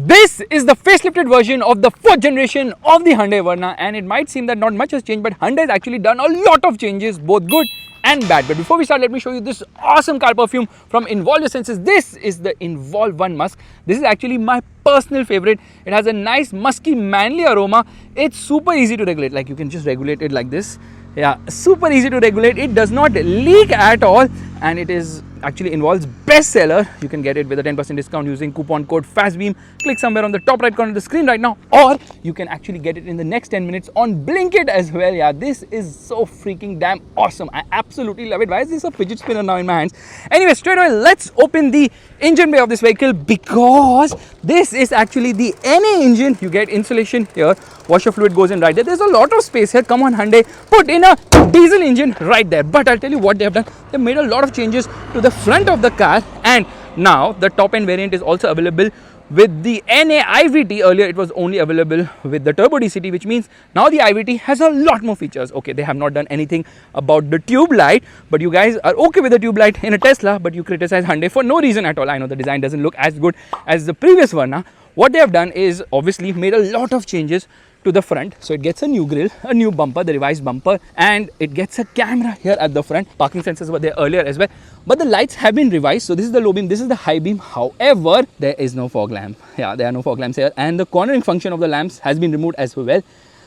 This is the facelifted version of the 4th generation of the Hyundai Verna, and it might seem that not much has changed, but Hyundai has actually done a lot of changes, both good and bad. But before we start, let me show you this awesome car perfume from Involve Your Senses. This is the Involve 1 Musk. This is actually my personal favorite. It has a nice musky manly aroma. It's super easy to regulate, like you can just regulate it like this. Yeah, super easy to regulate. It does not leak at all, and it is actually Involve's best seller. You can get it with a 10% discount using coupon code FASTBEAM. Click somewhere on the top right corner of the screen right now, or you can actually get it in the next 10 minutes on Blinkit as well. Yeah, this is so freaking damn awesome. I absolutely love it. Why is this a fidget spinner now in my hands? Anyway, straight away, let's open the engine bay of this vehicle, because this is actually the NA engine. You get insulation here, washer fluid goes in right there. There's a lot of space here. Come on, Hyundai, put in a diesel engine right there. But I'll tell you what they have done. They made a lot of changes to the front of the car, and now the top end variant is also available with the NA IVT. Earlier it was only available with the Turbo DCT, which means now the IVT has a lot more features. Okay, they have not done anything about the tube light, but you guys are okay with the tube light in a Tesla, but you criticize Hyundai for no reason at all. I know the design doesn't look as good as the previous one. Now what they have done is obviously made a lot of changes to the front. So it gets a new grille, a new bumper, the revised bumper, and it gets a camera here at the front. Parking sensors were there earlier as well, but the lights have been revised. So this is the low beam, this is the high beam. However, there is no fog lamp. Yeah, there are no fog lamps here, and the cornering function of the lamps has been removed as well.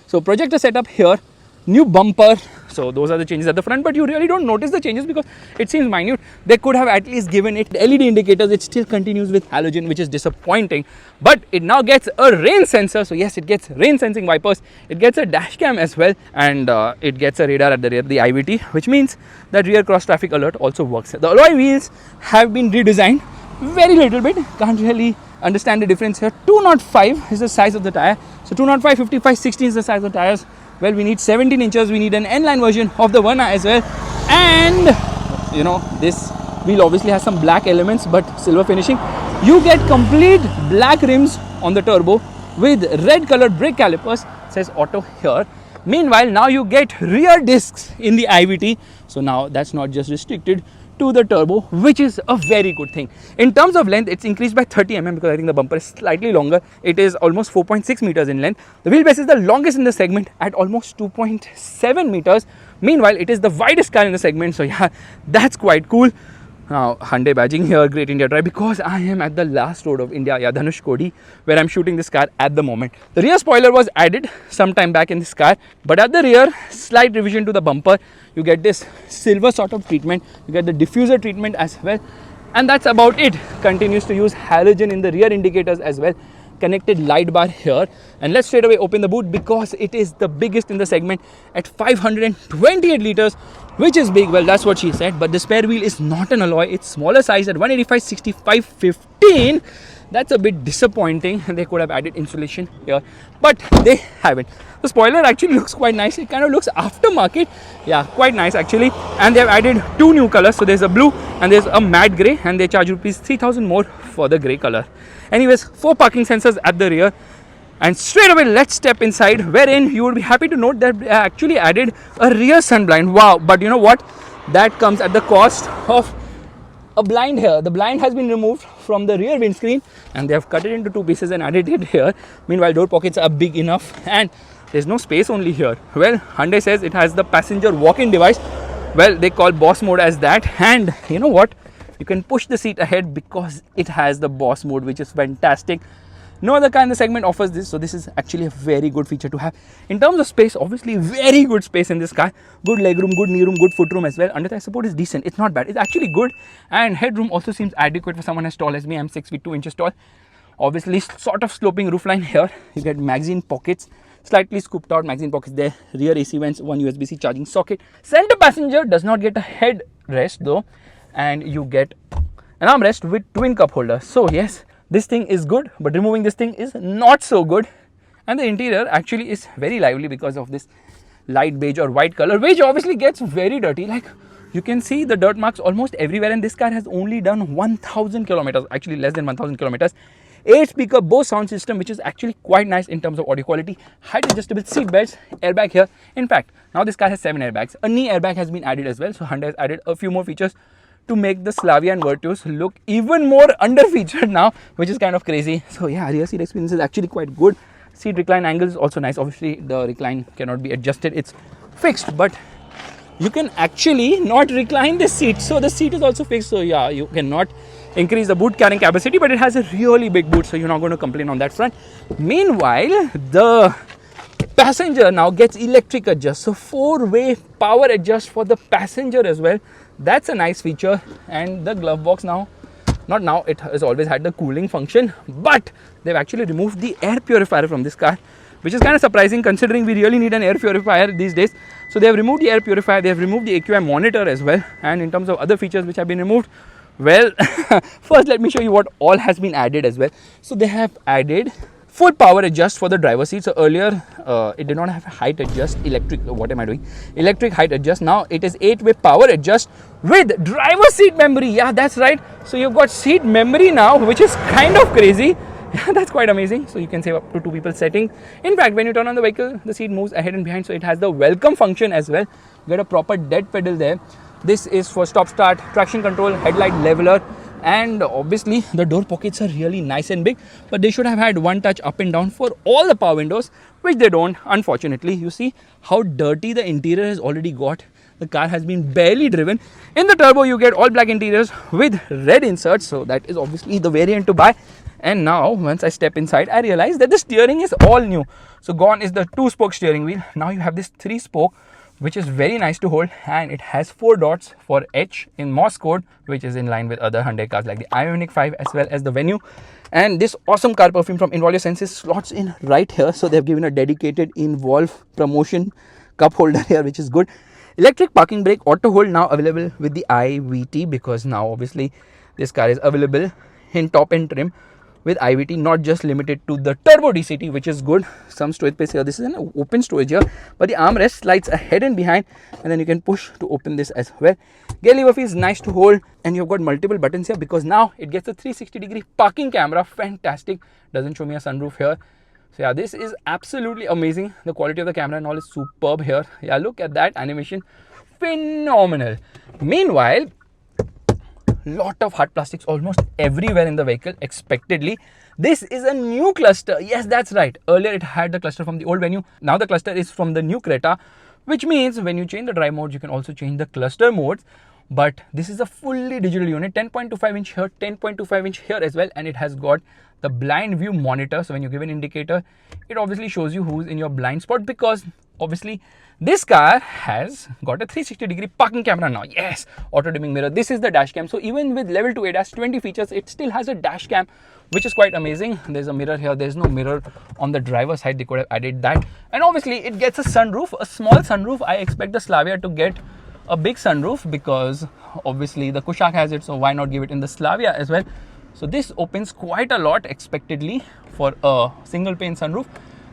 So projector setup here, new bumper. So those are the changes at the front, but you really don't notice the changes because it seems minute. They could have at least given it LED indicators. It still continues with halogen, which is disappointing, but it now gets a rain sensor. So yes, it gets rain sensing wipers, it gets a dash cam as well, and it gets a radar at the rear, the IVT, which means that rear cross traffic alert also works. The alloy wheels have been redesigned very little bit, can't really understand the difference here. 205 is the size of the tire. So 205, 55, 16 is the size of the tires. Well, we need 17 inches, we need an N-line version of the Verna as well. And you know, this wheel obviously has some black elements but silver finishing. You get complete black rims on the turbo with red colored brake calipers. It says auto here. Meanwhile, now you get rear discs in the IVT. So now that's not just restricted to the turbo, which is a very good thing. In terms of length, it's increased by 30 mm because I think the bumper is slightly longer. It is almost 4.6 meters in length. The wheelbase is the longest in the segment at almost 2.7 meters. Meanwhile, it is the widest car in the segment. So yeah, that's quite cool. Now, Hyundai badging here, Great India Drive, because I am at the last road of India, yeah, Dhanushkodi, where I'm shooting this car at the moment. The rear spoiler was added some time back in this car, but at the rear, slight revision to the bumper. You get this silver sort of treatment, you get the diffuser treatment as well, and that's about it. Continues to use halogen in the rear indicators as well. Connected light bar here, and let's straight away open the boot because it is the biggest in the segment at 528 liters, which is big. Well, that's what she said, but the spare wheel is not an alloy. It's smaller size at 185, 65, 15. That's a bit disappointing. They could have added insulation here, but they haven't. The spoiler actually looks quite nice. It kind of looks aftermarket. Yeah, quite nice actually. And they have added two new colors. So there's a blue and there's a matte grey, and they charge rupees 3,000 more for the grey color. Anyways, 4 parking sensors at the rear. And straight away, let's step inside, wherein you would be happy to note that they actually added a rear sun blind. Wow, but you know what? That comes at the cost of a blind here. The blind has been removed from the rear windscreen, and they have cut it into 2 pieces and added it here. Meanwhile, door pockets are big enough, and there's no space only here. Well, Hyundai says it has the passenger walk-in device. Well, they call boss mode as that, and you know what? You can push the seat ahead because it has the boss mode, which is fantastic. No other car in the segment offers this, so this is actually a very good feature to have. In terms of space, obviously very good space in this car. Good legroom, good knee room, good footroom as well. Under thigh support is decent. It's not bad. It's actually good, and headroom also seems adequate for someone as tall as me. I'm 6 feet 2 inches tall. Obviously, sort of sloping roofline here. You get magazine pockets, slightly scooped out magazine pockets there. Rear AC vents, one USB-C charging socket. Center passenger does not get a head rest though, and you get an armrest with twin cup holder. So yes, this thing is good, but removing this thing is not so good. And the interior actually is very lively because of this light beige or white color, which obviously gets very dirty. Like you can see the dirt marks almost everywhere, and this car has only done 1,000 kilometers, actually less than 1,000 kilometers. 8-speaker Bose sound system, which is actually quite nice in terms of audio quality. Height adjustable seat belts, airbag here. In fact, now this car has 7 airbags. A knee airbag has been added as well. So Hyundai has added a few more features to make the Slavia and Virtus look even more under featured now, which is kind of crazy. So yeah, rear seat experience is actually quite good. Seat recline angle is also nice. Obviously the recline cannot be adjusted, it's fixed, but you can actually not recline this seat, so the seat is also fixed. So yeah, you cannot increase the boot carrying capacity, but it has a really big boot, so you're not going to complain on that front. Meanwhile, the passenger now gets electric adjust, so 4-way power adjust for the passenger as well. That's a nice feature. And the glove box now, not now, it has always had the cooling function, but they've actually removed the air purifier from this car, which is kind of surprising considering we really need an air purifier these days. So they have removed the air purifier, they have removed the AQI monitor as well. And in terms of other features which have been removed, well, first let me show you what all has been added as well. So they have added full power adjust for the driver seat. So earlier it did not have height adjust, electric height adjust. Now it is 8-way power adjust with driver seat memory. Yeah, that's right. So you've got seat memory now, which is kind of crazy. Yeah, that's quite amazing. So you can save up to 2 people settings. In fact, when you turn on the vehicle, the seat moves ahead and behind, so it has the welcome function as well. You get a proper dead pedal there. This is for stop start, traction control, headlight leveler, and obviously the door pockets are really nice and big, but they should have had one touch up and down for all the power windows, which they don't, unfortunately. You see how dirty the interior has already got. The car has been barely driven. In the turbo you get all black interiors with red inserts, so that is obviously the variant to buy. And now once I step inside, I realize that the steering is all new. So gone is the 2-spoke steering wheel. Now you have this 3-spoke, which is very nice to hold, and it has 4 dots for H in Morse code, which is in line with other Hyundai cars like the Ioniq 5 as well as the Venue. And this awesome car perfume from Involve Your Senses slots in right here, so they've given a dedicated Involve promotion cup holder here, which is good. Electric parking brake auto hold now available with the IVT, because now obviously this car is available in top end trim with IVT, not just limited to the turbo DCT, which is good. Some storage space here. This is an open storage here, but the armrest slides ahead and behind, and then you can push to open this as well. Gear lever is nice to hold, and you've got multiple buttons here because now it gets a 360-degree parking camera. Fantastic. Doesn't show me a sunroof here. So yeah, this is absolutely amazing. The quality of the camera and all is superb here. Yeah, look at that animation. Phenomenal. Meanwhile, lot of hard plastics almost everywhere in the vehicle, expectedly. This is a new cluster. Yes, that's right. Earlier it had the cluster from the old Venue. Now the cluster is from the new Creta, which means when you change the drive modes, you can also change the cluster modes. But this is a fully digital unit, 10.25 inch here, 10.25 inch here as well, and it has got the blind view monitor. So when you give an indicator, it obviously shows you who's in your blind spot, because obviously this car has got a 360-degree parking camera now. Yes, auto dimming mirror. This is the dash cam. So even with level 2 ADAS 20 features, it still has a dash cam, which is quite amazing. There's a mirror here. There's no mirror on the driver's side. They could have added that. And obviously it gets a sunroof, a small sunroof. I expect the Slavia to get a big sunroof because obviously the Kushaq has it, so why not give it in the Slavia as well. So this opens quite a lot expectedly for a single pane sunroof.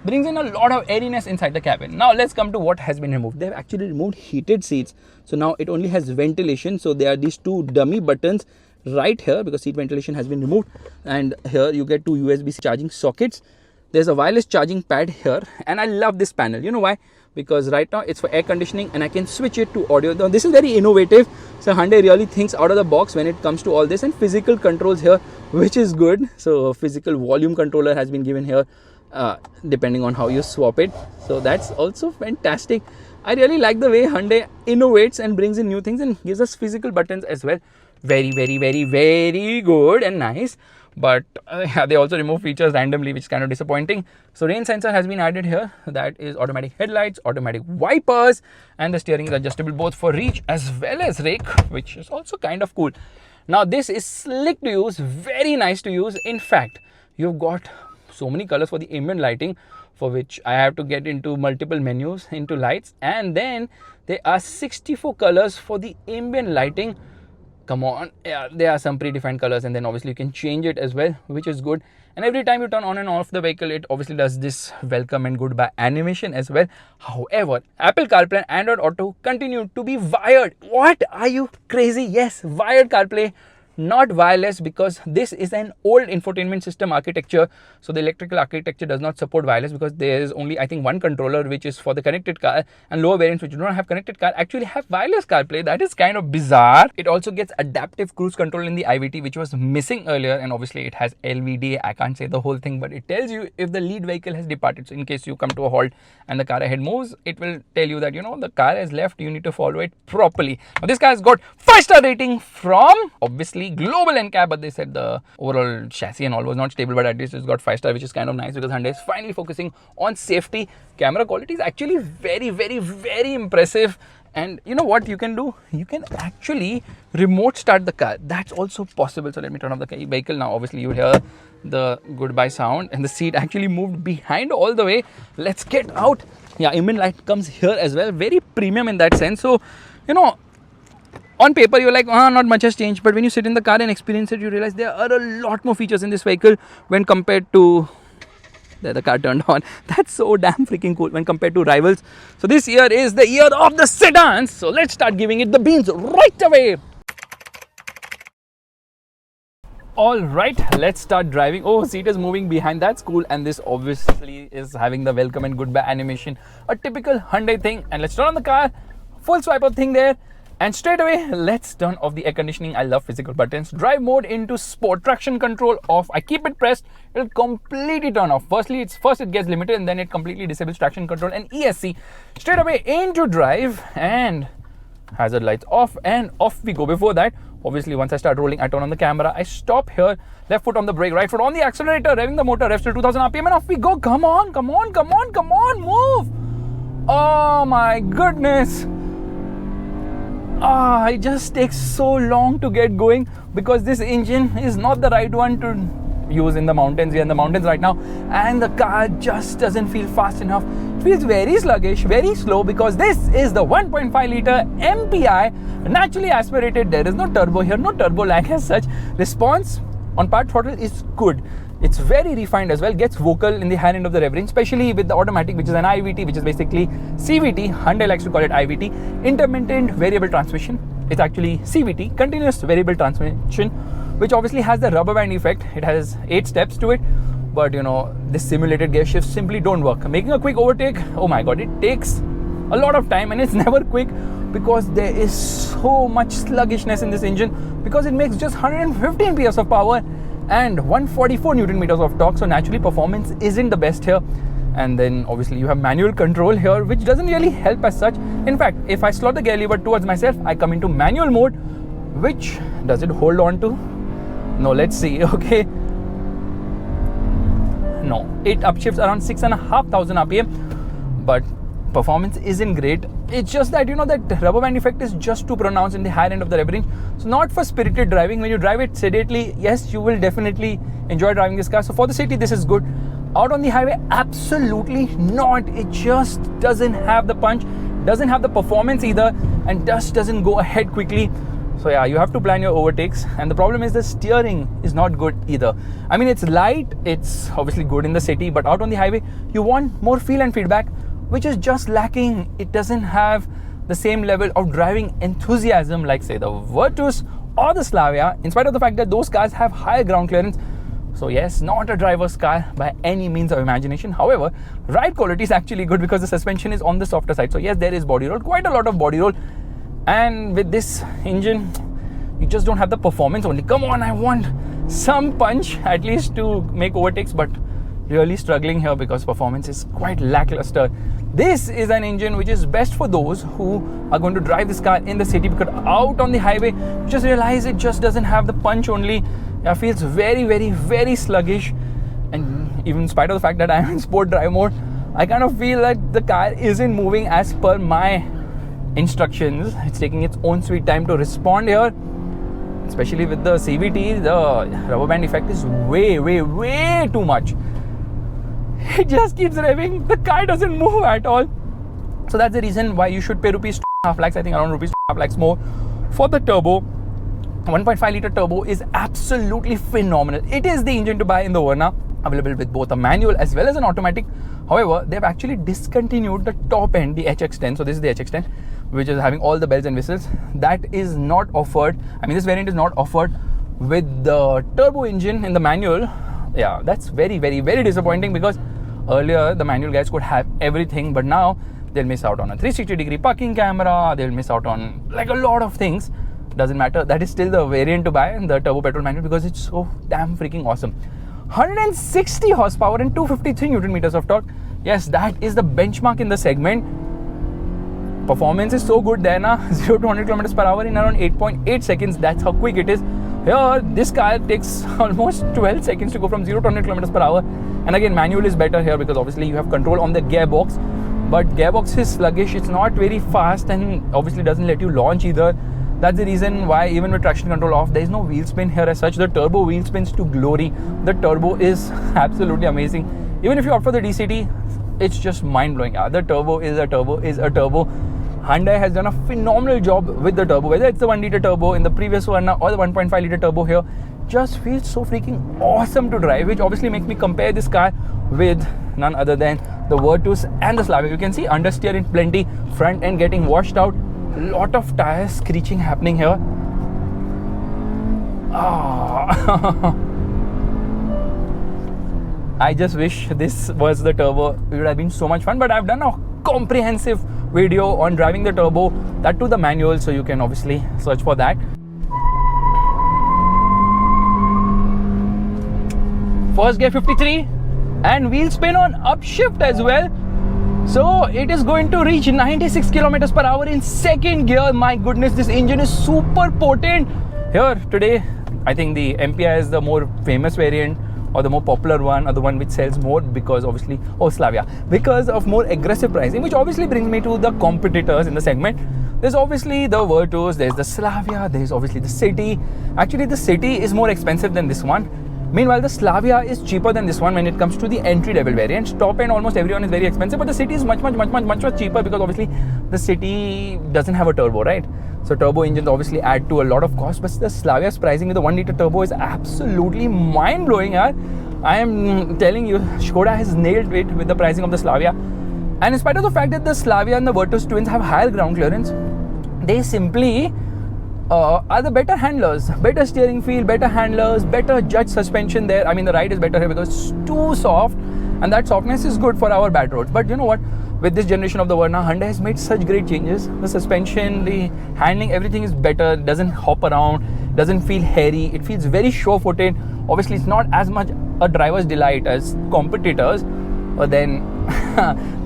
Brings in a lot of airiness inside the cabin. Now let's come to what has been removed. They've actually removed heated seats. So now it only has ventilation. So there are these 2 dummy buttons right here because seat ventilation has been removed. And here you get 2 USB charging sockets. There's a wireless charging pad here. And I love this panel. You know why? Because right now it's for air conditioning and I can switch it to audio. Now this is very innovative. So Hyundai really thinks out of the box when it comes to all this, and physical controls here, which is good. So physical volume controller has been given here. Depending on how you swap it, so that's also fantastic. I really like the way Hyundai innovates and brings in new things and gives us physical buttons as well. Very good and nice. But they also remove features randomly, which is kind of disappointing. So rain sensor has been added here. That is automatic headlights, automatic wipers, and the steering is adjustable both for reach as well as rake, which is also kind of cool. Now this is slick to use, very nice to use. In fact, you've got so many colors for the ambient lighting, for which I have to get into multiple menus into lights, and then there are 64 colors for the ambient lighting. Come on, yeah, there are some predefined colors, and then obviously you can change it as well, which is good. And every time you turn on and off the vehicle, it obviously does this welcome and goodbye animation as well. However, Apple CarPlay and Android Auto continue to be wired. What? Are you crazy? Yes, wired CarPlay not wireless, because this is an old infotainment system architecture. So the electrical architecture does not support wireless, because there is only, I think, one controller which is for the connected car, and lower variants which do not have connected car actually have wireless CarPlay. That is kind of bizarre. It also gets adaptive cruise control in the IVT, which was missing earlier, and obviously it has LVD. I can't say the whole thing, but it tells you if the lead vehicle has departed. So in case you come to a halt and the car ahead moves, it will tell you that, you know, the car has left, you need to follow it properly. Now this car has got 5-star rating from obviously Global NCAP, but they said the overall chassis and all was not stable, but at least it's got 5-star, which is kind of nice, because Hyundai is finally focusing on safety. Camera quality is actually very, very, very impressive. And you know what you can do? You can actually remote start the car. That's also possible. So let me turn off the vehicle now. Obviously you hear the goodbye sound, and the seat actually moved behind all the way. Let's get out. Yeah, ambient light comes here as well. Very premium in that sense. So, you know, on paper you're like, not much has changed, but when you sit in the car and experience it, you realize there are a lot more features in this vehicle when compared to... There, the car turned on. That's so damn freaking cool when compared to rivals. So this year is the year of the sedans. So let's start giving it the beans right away. All right, let's start driving. Oh, seat is moving behind. That's cool. And this obviously is having the welcome and goodbye animation, a typical Hyundai thing. And let's turn on the car. Full swipe up thing there. And straight away, let's turn off the air conditioning. I love physical buttons. Drive mode into sport. Traction control off. I keep it pressed. It'll completely turn off. First it gets limited, and then it completely disables traction control and ESC. Straight away into drive, and hazard lights off, and off we go. Before that, obviously, once I start rolling, I turn on the camera. I stop here. Left foot on the brake, right foot on the accelerator, revving the motor, revs till 2000 RPM, and off we go. Come on, come on, come on, come on, move. Oh my goodness. It just takes so long to get going, because this engine is not the right one to use in the mountains. We are in the mountains right now, and the car just doesn't feel fast enough. It feels very sluggish, very slow, because this is the 1.5 litre MPI, naturally aspirated. There is no turbo here, no turbo lag as such. Response on part throttle is good. It's very refined as well, gets vocal in the higher end of the rev range, especially with the automatic, which is an IVT, which is basically CVT. Hyundai likes to call it IVT, intermittent variable transmission. It's actually CVT, continuous variable transmission, which obviously has the rubber band effect. It has 8 steps to it, but you know, this simulated gear shifts simply don't work. Making a quick overtake, oh my god, it takes a lot of time, and it's never quick, because there is so much sluggishness in this engine, because it makes just 115 PS of power and 144 Newton meters of torque. So naturally performance isn't the best here. And then obviously you have manual control here, which doesn't really help as such. In fact, if I slot the gear lever towards myself, I come into manual mode, which does it hold on to? No, let's see. Okay, no, it upshifts around 6,500 RPM, but performance isn't great. It's just that, you know, that rubber band effect is just too pronounced in the higher end of the rev range. So not for spirited driving. When you drive it sedately, yes, you will definitely enjoy driving this car. So for the city, this is good. Out on the highway, absolutely not. It just doesn't have the punch, doesn't have the performance either, and just doesn't go ahead quickly. So yeah, you have to plan your overtakes. And the problem is the steering is not good either. I mean, it's light, it's obviously good in the city, but out on the highway, you want more feel and feedback, which is just lacking. It doesn't have the same level of driving enthusiasm like, say, the Virtus or the Slavia, in spite of the fact that those cars have higher ground clearance. So yes, not a driver's car by any means of imagination. However, ride quality is actually good, because the suspension is on the softer side. So yes, there is body roll, quite a lot of body roll. And with this engine, you just don't have the performance only. Come on, I want some punch at least to make overtakes, but really struggling here because performance is quite lackluster. This is an engine which is best for those who are going to drive this car in the city, because out on the highway, you just realize it just doesn't have the punch only. It feels very, very, very sluggish. And even in spite of the fact that I'm in sport drive mode, I kind of feel that the car isn't moving as per my instructions. It's taking its own sweet time to respond here. Especially with the CVT, the rubber band effect is way, way, way too much. It just keeps revving. The car doesn't move at all. So that's the reason why you should pay rupees 2.5 lakhs, I think around rupees 2.5 lakhs more for the turbo. 1.5 litre turbo is absolutely phenomenal. It is the engine to buy in the Verna, available with both a manual as well as an automatic. However, they've actually discontinued the top end, the HX10. So this is the HX10, which is having all the bells and whistles. That is not offered. I mean, this variant is not offered with the turbo engine in the manual. Yeah, that's very, very, very disappointing, because earlier the manual guys could have everything, but now they'll miss out on a 360-degree parking camera, they'll miss out on like a lot of things. Doesn't matter, that is still the variant to buy, the turbo petrol manual, because it's so damn freaking awesome. 160 horsepower and 253 Newton meters of torque. Yes, that is the benchmark in the segment. Performance is so good there, na. 0 to 100 kilometers per hour in around 8.8 seconds. That's how quick it is. Here, this car takes almost 12 seconds to go from 0 to 100 kilometers per hour. And again, manual is better here, because obviously you have control on the gearbox. But gearbox is sluggish, it's not very fast, and obviously doesn't let you launch either. That's the reason why even with traction control off, there is no wheel spin here as such. The turbo wheel spins to glory. The turbo is absolutely amazing. Even if you opt for the DCT, it's just mind-blowing. The turbo is a turbo is a turbo. Hyundai has done a phenomenal job with the turbo, whether it's the 1 litre turbo in the previous Verna or the 1.5 litre turbo here. Just feels so freaking awesome to drive, which obviously makes me compare this car with none other than the Virtus and the Slavia. You can see understeer in plenty, front end getting washed out, lot of tires screeching happening here. I just wish this was the turbo. It would have been so much fun, but I've done a comprehensive video on driving the turbo, that to the manual, so you can obviously search for that. First gear 53 and wheel spin on upshift as well. So it is going to reach 96 kilometers per hour in second gear. My goodness, this engine is super potent. Here today, I think the MPI is the more famous variant, or the more popular one, or the one which sells more, because obviously, Slavia, because of more aggressive pricing, which obviously brings me to the competitors in the segment. There's obviously the Virtus, there's the Slavia, there's obviously the City. Actually, the City is more expensive than this one. Meanwhile, the Slavia is cheaper than this one when it comes to the entry-level variants. Top end, almost everyone is very expensive, but the City is much cheaper, because obviously the City doesn't have a turbo, right? So turbo engines obviously add to a lot of cost, but the Slavia's pricing with the 1 litre turbo is absolutely mind-blowing. I am telling you, Skoda has nailed it with the pricing of the Slavia. And in spite of the fact that the Slavia and the Virtus twins have higher ground clearance, they simply are the better handlers, better steering feel, better handlers, better judge suspension there. I mean, the ride is better here because it's too soft, and that softness is good for our bad roads. But you know what? With this generation of the Verna, Hyundai has made such great changes. The suspension, the handling, everything is better. It doesn't hop around, doesn't feel hairy. It feels very sure-footed. Obviously, it's not as much a driver's delight as competitors, but then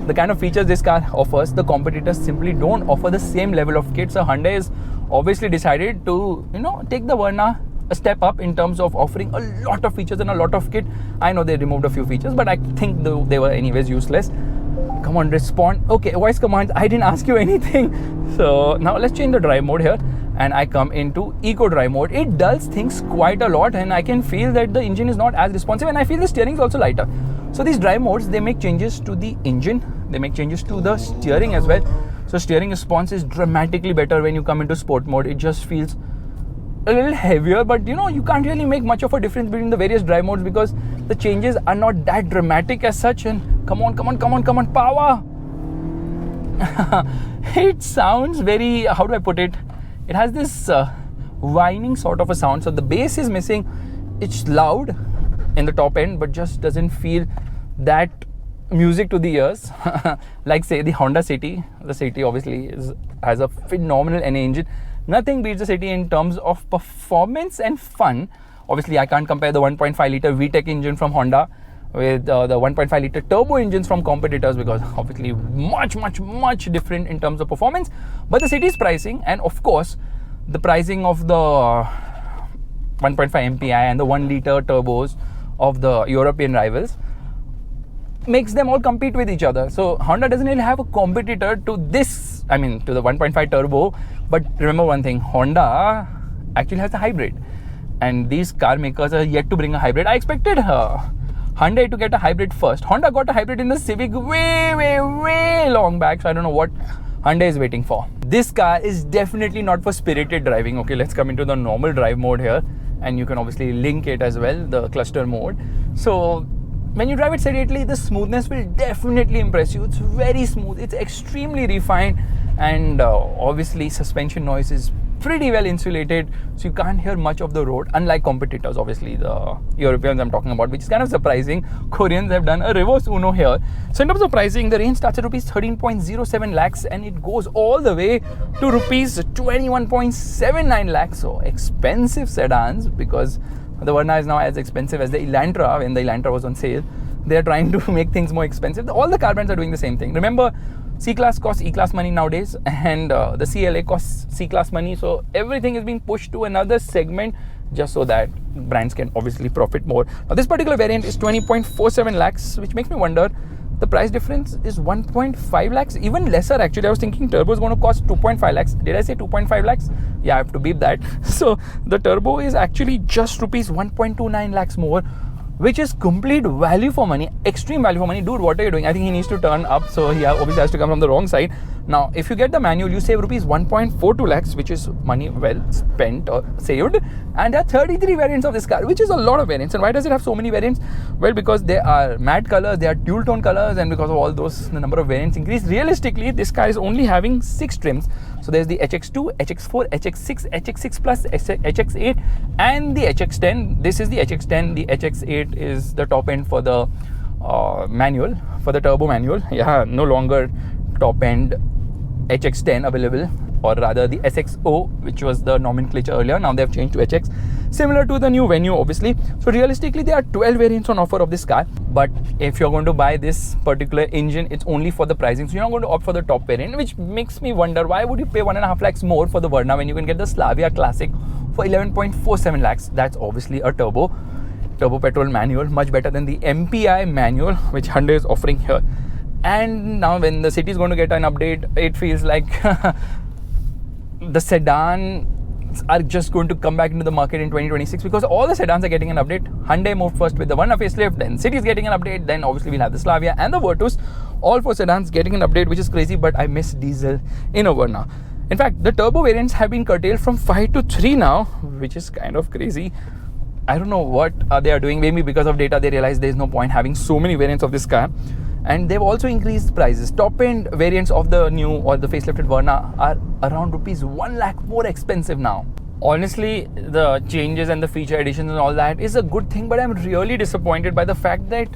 the kind of features this car offers, the competitors simply don't offer the same level of kit. So Hyundai has obviously decided to, take the Verna a step up in terms of offering a lot of features and a lot of kit. I know they removed a few features, but I think they were anyways useless. Come on, respond. Okay, voice commands. I didn't ask you anything. So now let's change the drive mode here, and I come into eco drive mode. It dulls things quite a lot, and I can feel that the engine is not as responsive, and I feel the steering is also lighter. So these drive modes, they make changes to the engine, they make changes to the steering as well. So steering response is dramatically better when you come into sport mode. It just feels a little heavier, but you can't really make much of a difference between the various drive modes because the changes are not that dramatic as such. And come on, power. It sounds very, how do I put it? It has this whining sort of a sound. So the bass is missing. It's loud in the top end, but just doesn't feel that music to the ears. Like say the Honda City. The City obviously has a phenomenal NA engine. Nothing beats the City in terms of performance and fun. Obviously, I can't compare the 1.5 litre VTEC engine from Honda with the 1.5 litre turbo engines from competitors because obviously much different in terms of performance. But the City's pricing, and of course the pricing of the 1.5 MPI and the 1 litre turbos of the European rivals, makes them all compete with each other. So Honda doesn't really have a competitor to this, to the 1.5 turbo. But remember one thing, Honda actually has a hybrid, and these car makers are yet to bring a hybrid. I expected Hyundai to get a hybrid first. Honda got a hybrid in the Civic way long back, so I don't know what Hyundai is waiting for. This car is definitely not for spirited driving. Okay, let's come into the normal drive mode here, and you can obviously link it as well, the cluster mode. So when you drive it sedately, the smoothness will definitely impress you. It's very smooth, it's extremely refined, and obviously suspension noise is pretty well insulated, so you can't hear much of the road, unlike competitors, obviously the Europeans I'm talking about, which is kind of surprising. Koreans have done a reverse Uno here. So in terms of pricing, the range starts at rupees 13.07 lakhs and it goes all the way to rupees 21.79 lakhs. So expensive sedans, because the Verna is now as expensive as the Elantra when the Elantra was on sale. They are trying to make things more expensive. All the car brands are doing the same thing. Remember, C-Class costs E-Class money nowadays, and the CLA costs C-Class money. So everything is being pushed to another segment just so that brands can obviously profit more. Now this particular variant is 20.47 lakhs, which makes me wonder, the price difference is 1.5 lakhs, even lesser actually. I was thinking turbo is going to cost 2.5 lakhs. Did I say 2.5 lakhs? Yeah, I have to beep that. So the turbo is actually just rupees 1.29 lakhs more, which is complete value for money, extreme value for money. Dude, what are you doing? I think he needs to turn up, so he obviously has to come from the wrong side. Now, if you get the manual, you save rupees 1.42 lakhs, which is money well spent or saved. And there are 33 variants of this car, which is a lot of variants. And why does it have so many variants? Well, because there are matte colors, there are dual tone colors, and because of all those, the number of variants increased. Realistically, this car is only having 6 trims. So there's the HX2, HX4, HX6, HX6 Plus, HX8, and the HX10. This is the HX10. The HX8 is the top end for the manual, for the turbo manual. Yeah, no longer top end HX10 available, or rather the SXO, which was the nomenclature earlier. Now they've changed to HX, similar to the new Venue, obviously. So realistically, there are 12 variants on offer of this car. But if you're going to buy this particular engine, it's only for the pricing. So you're not going to opt for the top variant, which makes me wonder, why would you pay 1.5 lakhs more for the Verna when you can get the Slavia Classic for 11.47 lakhs? That's obviously a turbo petrol manual, much better than the MPI manual, which Hyundai is offering here. And now when the city is going to get an update, it feels like the sedans are just going to come back into the market in 2026, because all the sedans are getting an update. Hyundai moved first with the Verna Facelift, then City is getting an update, then obviously we'll have the Slavia and the Virtus. All 4 sedans getting an update, which is crazy, but I miss diesel in a Verna. In fact, the turbo variants have been curtailed from 5 to 3 now, which is kind of crazy. I don't know what they are doing. Maybe because of data they realized there's no point having so many variants of this car. And they've also increased prices. Top end variants of the new or the facelifted Verna are around rupees 1 lakh more expensive now. Honestly, the changes and the feature additions and all that is a good thing, but I'm really disappointed by the fact that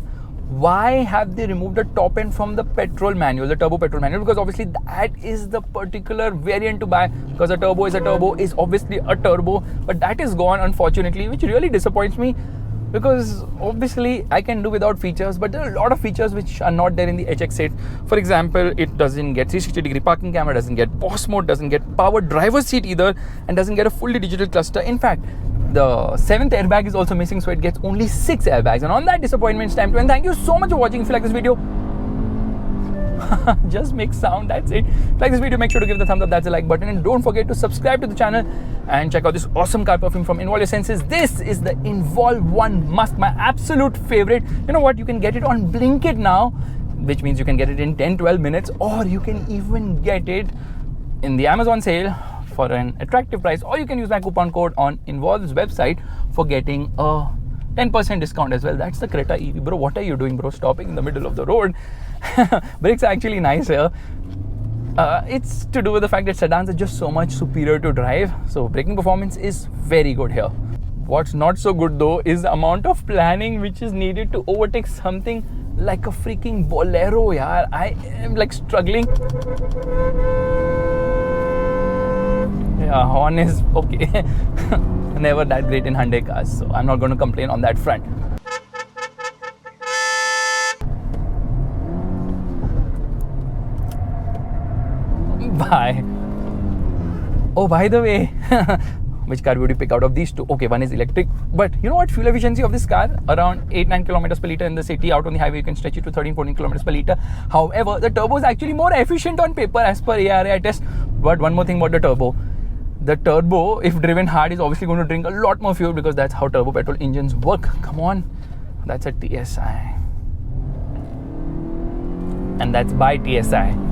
why have they removed the top end from the petrol manual, the turbo petrol manual? Because obviously that is the particular variant to buy, because a turbo is obviously a turbo, but that is gone, unfortunately, which really disappoints me. Because obviously I can do without features, but there are a lot of features which are not there in the HX8. For example, it doesn't get 360-degree parking camera, doesn't get boss mode, doesn't get power driver's seat either, and doesn't get a fully digital cluster. In fact, the 7th airbag is also missing, so it gets only 6 airbags. And on that disappointment, it's time to end. Thank you so much for watching. If you like this video, just make sound, that's it. If you like this video, make sure to give the thumbs up, that's the like button, and don't forget to subscribe to the channel and check out this awesome car perfume from Involve Your Senses. This is the Involve One Musk, my absolute favorite. You know what, you can get it on Blinkit now, which means you can get it in 10-12 minutes, or you can even get it in the Amazon sale for an attractive price, or you can use my coupon code on Involve's website for getting a 10% discount as well. That's the Creta EV. Bro, what are you doing, bro? Stopping in the middle of the road. Brakes are actually nice here. It's to do with the fact that sedans are just so much superior to drive. So braking performance is very good here. What's not so good though is the amount of planning which is needed to overtake something like a freaking Bolero, yaar. I am like struggling. Yeah, horn is okay. Never that great in Hyundai cars, so I'm not going to complain on that front. Bye. Oh, by the way, which car would you pick out of these two? Okay, one is electric, but you know what, fuel efficiency of this car, around 8-9 kilometers per liter in the city. Out on the highway you can stretch it to 13-14 kilometers per liter. However, the turbo is actually more efficient on paper as per ARAI test. But one more thing about the turbo, if driven hard, is obviously going to drink a lot more fuel, because that's how turbo petrol engines work. Come on, that's a TSI, and that's by TSI.